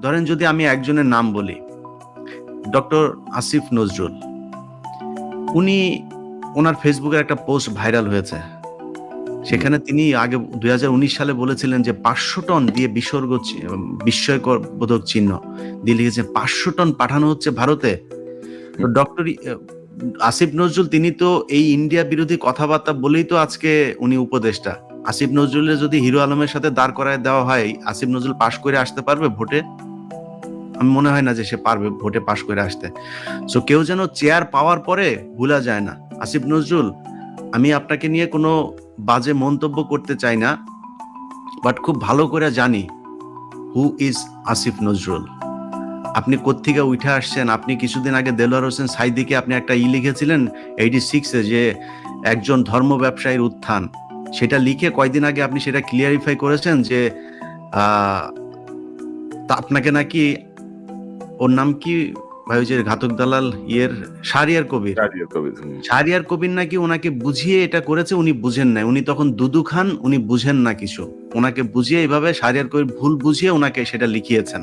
ধরেন যদি আমি একজনের নাম বলি, ডক্টর আসিফ নজরুল। উনি ওনার ফেসবুকের একটা পোস্ট ভাইরাল হয়েছে, সেখানে তিনি আগে 2019 সালে বলেছিলেন যে 500 টন দিয়ে বিস্ময়বোধক চিহ্ন দিয়ে লিখেছেন 500 টন পাঠানো হচ্ছে ভারতে। তো ডক্টর আসিফ নজরুল তিনি তো এই ইন্ডিয়া বিরোধী কথাবার্তা বলেই তো আজকে উনি উপদেষ্টা। আসিফ নজরুলের যদি হিরো আলমের সাথে দাঁড় করায় দেওয়া হয়, আসিফ নজরুল পাশ করে আসতে পারবে ভোটে? আমি মনে হয় না যে সে পারবে ভোটে পাশ করে আসতে। সো কেউ যেন চেয়ার পাওয়ার পরে ভুলা যায় না, আসিফ নজরুল, আমি আপনাকে নিয়ে কোনো বাজে মন্তব্য করতে চাই না, বাট খুব ভালো করে জানি হু ইজ আসিফ নজরুল। আপনি কোত্থেকে উঠে আসছেন। আপনি কিছুদিন আগে দেলোয়ার হোসেন সাইদিকে আপনি একটা লিখেছিলেন 86-এ যে একজন ধর্ম ব্যবসায়ীর উত্থান, সেটা লিখে কয়দিন আগে আপনি সেটা ক্লিয়ারিফাই করেছেন যে আপনাকে নাকি, ওর নাম কি ভাই, ওই যে ঘাতক দালাল শাহরিয়ার কবির নাকি ওনাকে বুঝিয়ে এটা করেছে, উনি বুঝেন নাই। উনি তখন দুদু খান, উনি বুঝেন না কিছু, ওনাকে বুঝিয়ে এইভাবে শাহরিয়ার কবির ভুল বুঝিয়ে ওনাকে সেটা লিখিয়েছেন।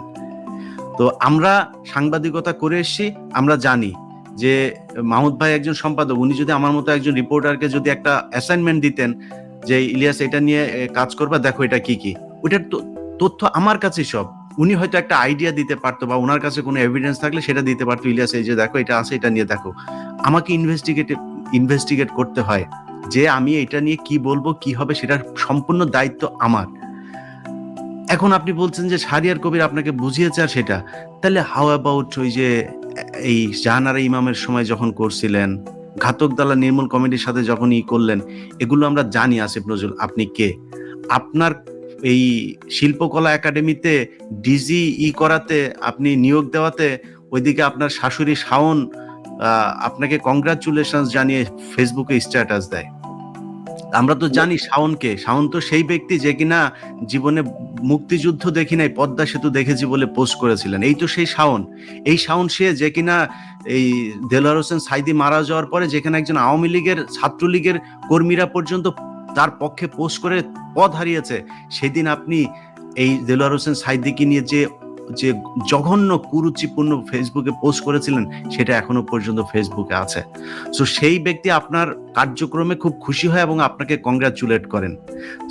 তো আমরা সাংবাদিকতা করে এসেছি, আমরা জানি যে মাহমুদ ভাই একজন সম্পাদক, উনি যদি আমার মতো একজন রিপোর্টারকে যদি একটা অ্যাসাইনমেন্ট দিতেন যে ইলিয়াস এটা নিয়ে কাজ করবা, দেখো এটা কি কি, ওইটার তথ্য আমার কাছে সব, উনি হয়তো একটা আইডিয়া দিতে পারতো বা ওনার কাছে কোনো এভিডেন্স থাকলে সেটা দিতে পারতো, ইলিয়াস এই যে দেখো এটা আছে, এটা নিয়ে দেখো। আমাকে ইনভেস্টিগেট করতে হয় যে আমি এটা নিয়ে কি বলবো, কি হবে, সেটার সম্পূর্ণ দায়িত্ব আমার। এখন আপনি বলছেন যে শাহরিয়ার কবির আপনাকে বুঝিয়েছে আর সেটা, তাহলে হাউ অ্যাবাউট ওই যে এই জাহানারা ইমামের সময় যখন করছিলেন, ঘাতক দালা নির্মূল কমিটির সাথে যখন করলেন, এগুলো আমরা জানি। আসিফ নজরুল আপনি কে? আপনার এই শিল্পকলা একাডেমিতে ডিজি করাতে, আপনি নিয়োগ দেওয়াতে, ওইদিকে আপনার শাশুড়ি শাওন আপনাকে কংগ্রাচুলেশন জানিয়ে ফেসবুকে স্ট্যাটাস দেয়। আমরা তো জানি শাওনকে, শাওন তো সেই ব্যক্তি যে কিনা জীবনে মুক্তিযুদ্ধ দেখি নাই, পদ্মা সেতু দেখেছি বলে পোস্ট করেছিলেন। এই তো সেই শাওন। এই শাওন সে যে কিনা এই দেলোয়ার হোসেন সাইদি মারা যাওয়ার পরে যেখানে একজন আওয়ামী লীগের ছাত্রলীগের কর্মীরা পর্যন্ত তার পক্ষে পোস্ট করে পদ হারিয়েছে। সেদিন আপনি এই দেলোয়ার হোসেন সাইদিকে নিয়ে যে যে জঘন্য কুরুচিপূর্ণ ফেসবুকে পোস্ট করেছিলেন, সেটা এখনো পর্যন্ত ফেসবুকে আছে। সো সেই ব্যক্তি আপনার কার্যক্রমে খুব খুশি হয় এবং আপনাকে কংগ্রাচুলেট করেন।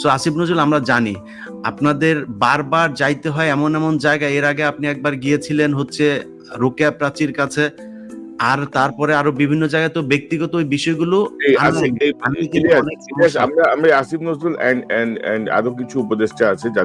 সো আসিফ নজরুল আমরা জানি আপনাদের বারবার যাইতে হয় এমন এমন জায়গায়। এর আগে আপনি একবার গিয়েছিলেন হচ্ছে রোকেয়া প্রাচীর কাছে, আর তারপরে আরো বিভিন্ন জায়গায়। তো ব্যক্তিগত ওই বিষয়গুলো আসিফ নজরুল এন্ড আরো কিছু উপদেষ্টা আছে যাদের